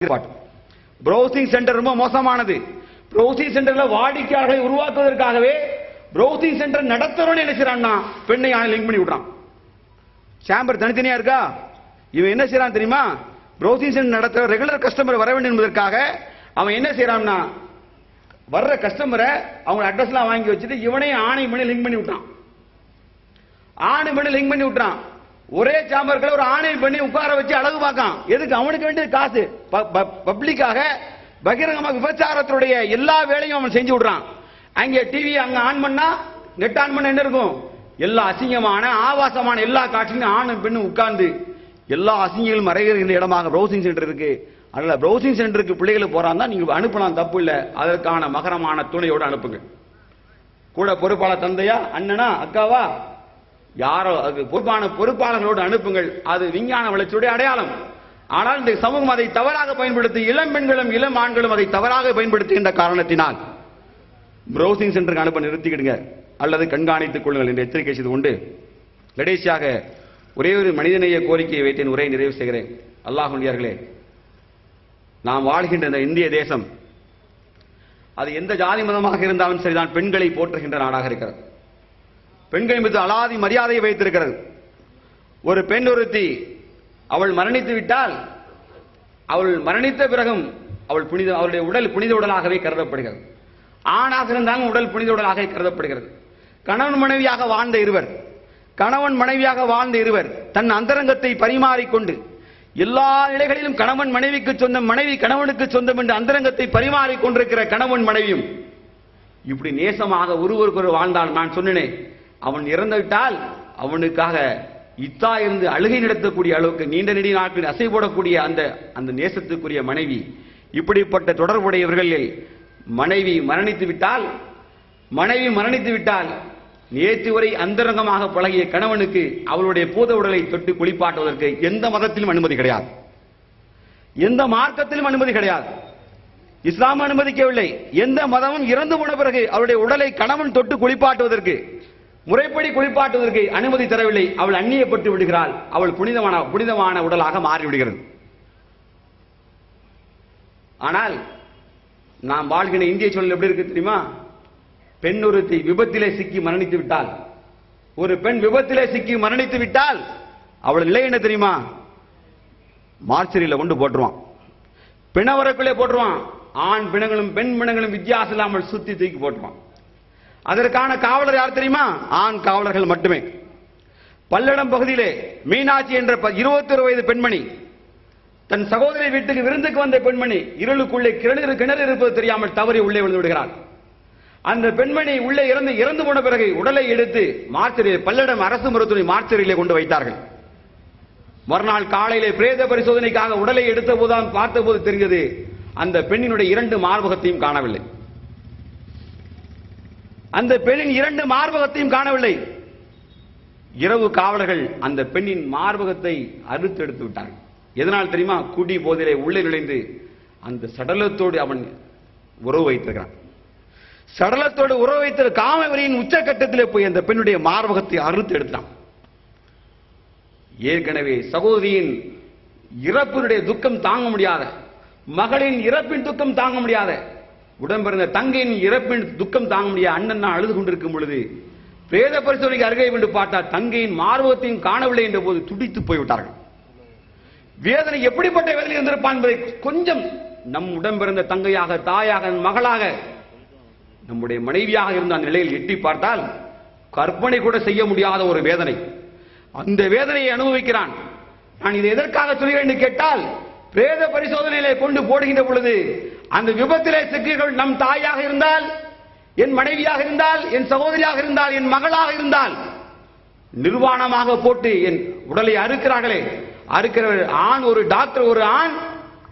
Browsing centre ரொம்ப மோசமானது. Browsing சென்டர்ல வாடிக்கையாளர்களை உருவாக்குவதற்காகவே ப்ரௌசிங் சென்டர் நடத்துறவனே என்ன செய்யறான்னா பெண்ணை லிங்க் பண்ணி விடுறான். சேம்பர் தனித்தனியா இருக்கா, இவன் என்ன செய்யறான் தெரியுமா? ப்ரௌசிங் சென்டர் நடத்த ரெகுலர் கஸ்டமர் வர வேண்டும் என்பதற்காக அவன் என்ன செய்யறான்னா வர்ற கஸ்டமரை அவங்க அட்ரஸ்லாம் வாங்கி வச்சுட்டு இவனே ஆணை பண்ணி லிங்க் பண்ணி விட்டான். ஆணை பண்ணி லிங்க் பண்ணி விட்டான். ஒரே சாம்பர்கள் ஒரு ஆணை பண்ணி உட்கார வச்சு அழகு பார்க்கான். எதுக்கு? அவனுக்கு வேண்டிய காசு. பப்ளிக்காக பகிரங்கமாக விபச்சாரத்துடைய எல்லா வேலையும் அவன் செஞ்சு விடுறான். அங்கே டிவி அங்க ஆன் பண்ணா நெட் ஆன் பண்ண என்ன இருக்கும்? எல்லா அசிங்கமான ஆபாசமான எல்லா காட்சியும் ஆணும் பெண்ணும் உட்கார்ந்து எல்லா அசிங்கங்களும் மறைகிற இடமாக ப்ரௌசிங் சென்டர் இருக்கு. அதனால ப்ரௌசிங் சென்டருக்கு பிள்ளைகளுக்கு போறான் தான் நீங்க அனுப்பலாம், தப்பு இல்லை. அதற்கான மகரமான துணையோடு அனுப்புங்க. கூட பொறுப்பாளர் தந்தையா, அண்ணனா, அக்காவா, யாரோ அது பொறுப்பாளர்களோடு அனுப்புங்கள். அது விஞ்ஞான வளர்ச்சியுடைய அடையாளம். ஆனால் இந்த சமூகம் அதை தவறாக பயன்படுத்தி இளம் பெண்களும் இளம் ஆண்களும் அதை தவறாக பயன்படுத்துகின்ற காரணத்தினால் ப்ரௌசிங் சென்டருக்கு அனுப்ப நிறுத்திக்கிடுங்க அல்லது கண்காணித்துக் கொள்ளுங்கள் என்று எச்சரிக்கை செய்து கொண்டு கடைசியாக ஒரே ஒரு மனிதநேய கோரிக்கையை வைத்து உரையை நிறைவு செய்கிறேன். அல்லாஹ்வுடையார்களே, நாம் வாழ்கின்ற இந்த இந்திய தேசம் அது எந்த ஜாதி மதமாக இருந்தாலும் சரிதான் பெண்களை போற்றுகின்ற நாடாக இருக்கிறது. பெண்கள் மீது அலாதி மரியாதையை வைத்திருக்கிறது. ஒரு பெண் ஒருத்தி அவள் மரணித்து விட்டால் அவள் மரணித்த பிறகும் அவளுடைய உடல் புனித உடலாகவே கருதப்படுகிறது. ஆணாக இருந்தாலும் உடல் புனித உடலாக கருதப்படுகிறது. கணவன் மனைவியாக வாழ்ந்த இருவர் தன் அந்தரங்கத்தை பரிமாறிக்கொண்டு எல்லா நிலைகளிலும் கணவன் மனைவிக்கு சொந்தம், மனைவி கணவனுக்கு சொந்தம் என்று அந்தரங்கத்தை பரிமாறிக்கொண்டிருக்கிற கணவன் மனைவியும் இப்படி நேசமாக ஒருவருக்கு வாழ்ந்தால், நான் சொன்னேனே, அவன் இறந்துவிட்டால் அவனுக்காக இத்தா இருந்து அழுகை நடத்தக்கூடிய அளவுக்கு நீண்ட நெடிய நாட்களில் அசை போடக்கூடிய அந்த நேசத்துக்குரிய மனைவி, இப்படிப்பட்ட தொடர்புடையவர்களில் மனைவி மரணித்து விட்டால் நேற்று வரை அந்தரங்கமாக பழகிய கணவனுக்கு அவளுடைய பூத உடலை தொட்டு குளிப்பாட்டுவதற்கு எந்த மதத்திலும் அனுமதி கிடையாது, எந்த மார்க்கத்திலும் அனுமதி கிடையாது. இஸ்லாம் அனுமதிக்கவில்லை. எந்த மதமும் இறந்து போன பிறகு அவருடைய உடலை கணவன் தொட்டு குளிப்பாட்டுவதற்கு, முறைப்படி குளிப்பாட்டுவதற்கு அனுமதி தரவில்லை. அவள் அந்நியப்பட்டு விடுகிறாள். அவள் புனிதமான உடலாக மாறிவிடுகிறது. ஆனால் நாம் வாழ்கிற இந்திய சூழல் எப்படி இருக்கு தெரியுமா? பெண் ஒருத்தி விபத்திலே சிக்கி மரணித்து விட்டால், ஒரு பெண் விபத்திலே சிக்கி மரணித்து விட்டால் அவள் நிலை என்ன தெரியுமா? மார்ச்சரியில கொண்டு போட்டுருவான், பிணவரக்குள்ளே போட்டுருவான். ஆண் பிணங்களும் பெண் பிணங்களும் வித்தியாசம் இல்லாமல் சுத்தி தூக்கி போட்டுருவான். அதற்கான காவலர் யார் தெரியுமா? ஆண் காவலர்கள் மட்டுமே. பல்லடம் பகுதியிலே மீனாட்சி என்ற 21 வயது பெண்மணி, தன் சகோதரி வீட்டுக்கு விருந்துக்கு வந்த பெண்மணி, இருளுக்குள்ளே கிணறு இருப்பது தெரியாமல் தவறி உள்ளே விழுந்து விடுகிறார். அந்த பெண்மணி உள்ளே இறந்து போன பிறகு உடலை எடுத்து பல்லடம் அரசு மருத்துவமனை மார்ச்சரியிலே கொண்டு வைத்தார்கள். மறுநாள் காலையிலே பிரேத பரிசோதனைக்காக உடலை எடுத்த போதுதான் பார்த்தபோது தெரிந்தது அந்த பெண்ணினுடைய 2 மார்பகத்தையும் காணவில்லை. அந்த பெண்ணின் 2 மார்பகத்தையும் காணவில்லை. இரவு காவலர்கள் அந்த பெண்ணின் மார்பகத்தை அறுத்து எடுத்து விட்டார்கள். எதனால் தெரியுமா? குடி போதிலே உள்ளே நுழைந்து அந்த சடலத்தோடு அவன் உறவு வைத்திருக்கிறான். சடலத்தோடு உறவு வைத்த காமவெறியின் உச்சக்கட்டத்திலே போய் அந்த பெண்ணுடைய மார்பகத்தை அறுத்து எடுத்தான். ஏற்கனவே சகோதரியின் இறப்பினுடைய துக்கம் தாங்க முடியாத, மகளின் இறப்பின் துக்கம் தாங்க முடியாத, உடம்பிறந்த தங்கையின் இறப்பின் துக்கம் தாங்க முடியாத அண்ணன் அழுது கொண்டிருக்கும் பொழுது பிரேத பரிசோதனைக்கு அருகே என்று பார்த்தால் தங்கையின் மார்பகத்தையும் காணவில்லை என்ற போது துடித்து போய்விட்டார்கள். வேதனை எப்படிப்பட்ட வேதனை இருந்திருப்பான் என்பதை கொஞ்சம் நம் உடம்பிறந்த தங்கையாக, தாயாக, மகளாக, நம்முடைய மனைவியாக இருந்த அந்த நிலையில் எட்டி பார்த்தால் கற்பனை கூட செய்ய முடியாத ஒரு வேதனை. அந்த வேதனையை அனுபவிக்கிறான். நான் இதை எதற்காக சொல்கிறேன் என்று கேட்டால், பிரேத பரிசோதனையிலே கொண்டு போடுகின்ற பொழுது அந்த விபத்திலே சிக்கிகள் நம் தாயாக இருந்தால், என் மனைவியாக இருந்தால், என் சகோதரியாக இருந்தால், என் மகளாக இருந்தால், நிர்வாணமாக போட்டு என் உடலை அறுக்கிறார்களே, அறுக்கிறவர் ஆண், ஒரு டாக்டர், ஒரு ஆண்,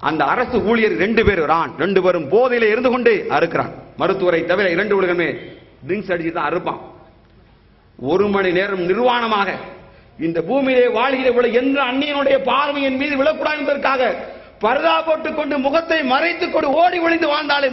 அந்த அரசு ஊழியர் 2 பேர், ஒரு ஆண், 2 பேரும் போதையில இருந்து கொண்டு அறுக்கிறான். மருத்துவரை தவிர 2 உலகமே ட்ரிங்க்ஸ் அடிச்சு தான் அறுப்பான். 1 மணி நேரம் நிர்வாணமாக இந்த பூமியிலே வாழ்கிற பொழுது எந்த அந்நியனுடைய பார்வையின் மீது விழக்கூடாது என்பதற்காக பரதா போட்டுக் கொண்டு முகத்தை மறைத்துக் கொண்டு ஓடி ஒளிந்து வாழ்ந்தாலே